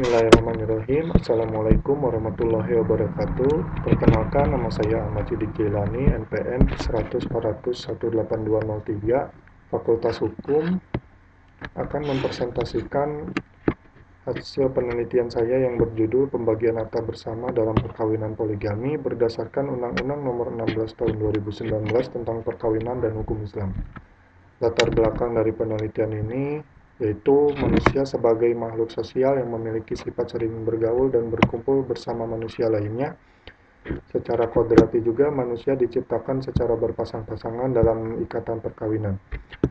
Bismillahirrahmanirrahim. Assalamualaikum warahmatullahi wabarakatuh. Perkenalkan, nama saya Ahmad Yudi Jailani, NPM 100/100-18203, Fakultas Hukum, akan mempresentasikan hasil penelitian saya yang berjudul Pembagian Harta Bersama dalam Perkawinan Poligami berdasarkan Undang-Undang Nomor 16 Tahun 2019 tentang Perkawinan dan Hukum Islam. Latar belakang dari penelitian ini yaitu manusia sebagai makhluk sosial yang memiliki sifat sering bergaul dan berkumpul bersama manusia lainnya. Secara kodrati juga manusia diciptakan secara berpasang-pasangan dalam ikatan perkawinan.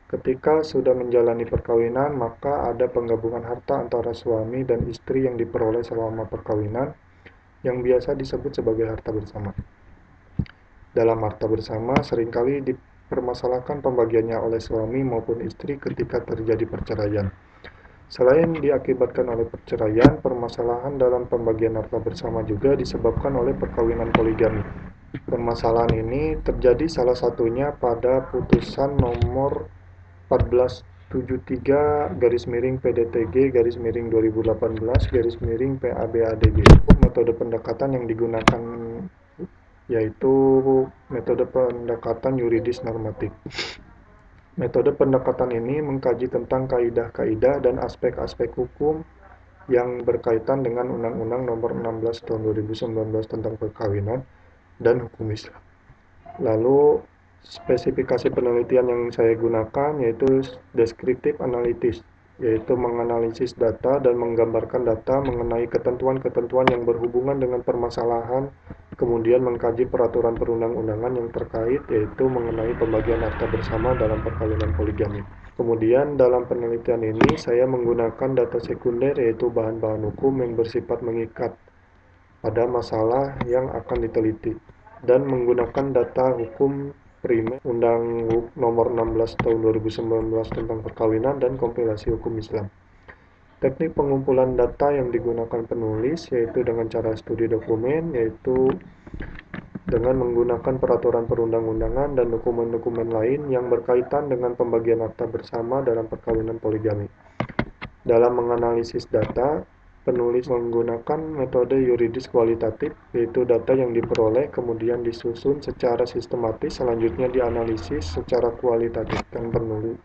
Ketika sudah menjalani perkawinan, maka ada penggabungan harta antara suami dan istri yang diperoleh selama perkawinan, yang biasa disebut sebagai harta bersama. Dalam harta bersama seringkali dipermasalahkan pembagiannya oleh suami maupun istri ketika terjadi perceraian. Selain diakibatkan oleh perceraian, permasalahan dalam pembagian harta bersama juga disebabkan oleh perkawinan poligami. Permasalahan ini terjadi salah satunya pada putusan nomor 1473/PDTG/2018/PABADG. Metode pendekatan yang digunakan yaitu metode pendekatan yuridis normatif. Metode pendekatan ini mengkaji tentang kaidah-kaidah dan aspek-aspek hukum yang berkaitan dengan Undang-Undang Nomor 16 Tahun 2019 tentang Perkawinan dan Hukum Islam. Lalu spesifikasi penelitian yang saya gunakan yaitu deskriptif analitis, yaitu menganalisis data dan menggambarkan data mengenai ketentuan-ketentuan yang berhubungan dengan permasalahan, kemudian mengkaji peraturan perundang-undangan yang terkait, yaitu mengenai pembagian harta bersama dalam perkawinan poligami. Kemudian dalam penelitian ini saya menggunakan data sekunder, yaitu bahan-bahan hukum yang bersifat mengikat pada masalah yang akan diteliti, dan menggunakan data hukum primer Undang Nomor 16 Tahun 2019 tentang Perkawinan dan kompilasi hukum Islam. Teknik pengumpulan data yang digunakan penulis yaitu dengan cara studi dokumen, yaitu dengan menggunakan peraturan perundang-undangan dan dokumen-dokumen lain yang berkaitan dengan pembagian harta bersama dalam perkawinan poligami. Dalam menganalisis data, penulis menggunakan metode yuridis kualitatif, yaitu data yang diperoleh kemudian disusun secara sistematis, selanjutnya dianalisis secara kualitatif. Dan penulis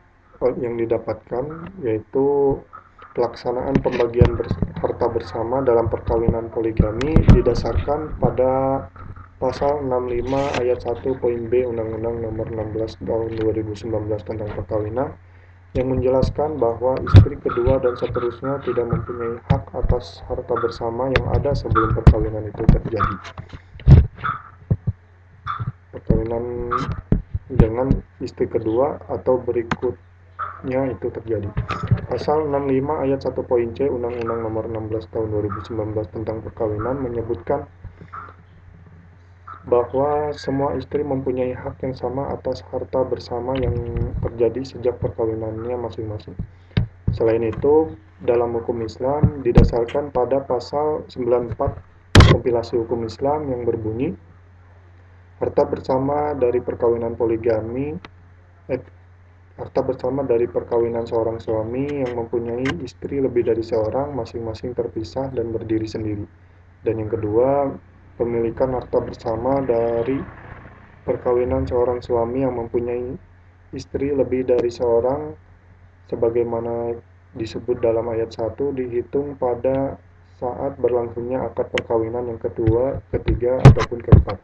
yang didapatkan yaitu pelaksanaan pembagian harta bersama dalam perkawinan poligami didasarkan pada Pasal 65 Ayat 1 Poin B Undang-Undang Nomor 16 Tahun 2019 tentang Perkawinan, yang menjelaskan bahwa istri kedua dan seterusnya tidak mempunyai hak atas harta bersama yang ada sebelum perkawinan itu terjadi. Perkawinan dengan istri kedua atau berikutnya itu terjadi. Pasal 65 Ayat 1 Poin C Undang-Undang Nomor 16 Tahun 2019 tentang Perkawinan menyebutkan bahwa semua istri mempunyai hak yang sama atas harta bersama yang terjadi sejak perkawinannya masing-masing. Selain itu, dalam hukum Islam didasarkan pada pasal 94 kompilasi hukum Islam yang berbunyi, harta bersama dari perkawinan poligami harta bersama dari perkawinan seorang suami yang mempunyai istri lebih dari seorang, masing-masing terpisah dan berdiri sendiri. Dan yang kedua, pemilikan harta bersama dari perkawinan seorang suami yang mempunyai istri lebih dari seorang sebagaimana disebut dalam ayat 1 dihitung pada saat berlangsungnya akad perkawinan yang kedua, ketiga, ataupun keempat.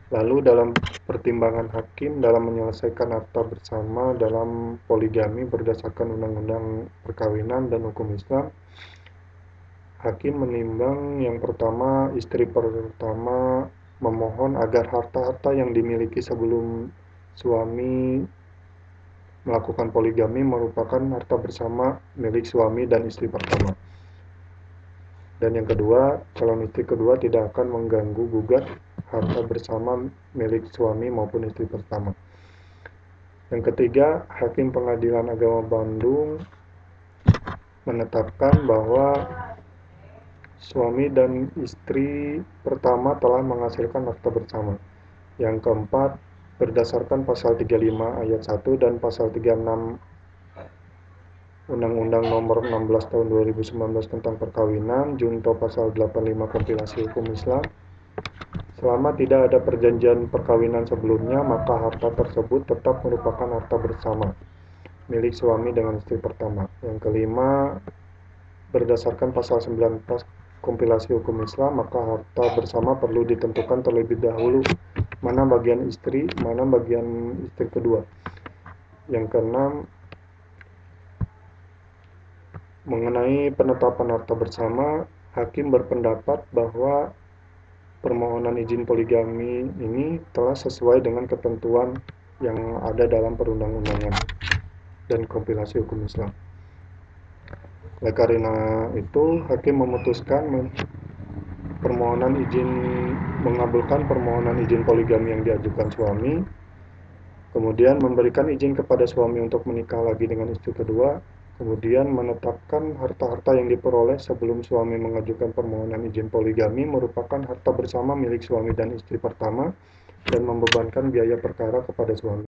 Lalu dalam pertimbangan hakim dalam menyelesaikan harta bersama dalam poligami berdasarkan Undang-Undang Perkawinan dan Hukum Islam, hakim menimbang yang pertama, istri pertama memohon agar harta-harta yang dimiliki sebelum suami melakukan poligami merupakan harta bersama milik suami dan istri pertama. Dan yang kedua, calon istri kedua tidak akan mengganggu gugat harta bersama milik suami maupun istri pertama. Yang ketiga, Hakim Pengadilan Agama Bandung menetapkan bahwa suami dan istri pertama telah menghasilkan harta bersama. Yang keempat, berdasarkan pasal 35 ayat 1 dan pasal 36 Undang-Undang Nomor 16 Tahun 2019 tentang Perkawinan, Junto Pasal 85 Kompilasi Hukum Islam. Selama tidak ada perjanjian perkawinan sebelumnya, maka harta tersebut tetap merupakan harta bersama milik suami dengan istri pertama. Yang kelima, berdasarkan pasal 19 Kompilasi Hukum Islam, maka harta bersama perlu ditentukan terlebih dahulu mana bagian istri, mana bagian istri kedua. Yang keenam, mengenai penetapan harta bersama, hakim berpendapat bahwa permohonan izin poligami ini telah sesuai dengan ketentuan yang ada dalam perundang-undangan dan kompilasi hukum Islam. Oleh karena itu, hakim memutuskan mengabulkan permohonan izin poligami yang diajukan suami, kemudian memberikan izin kepada suami untuk menikah lagi dengan istri kedua, kemudian menetapkan harta-harta yang diperoleh sebelum suami mengajukan permohonan izin poligami merupakan harta bersama milik suami dan istri pertama dan membebankan biaya perkara kepada suami.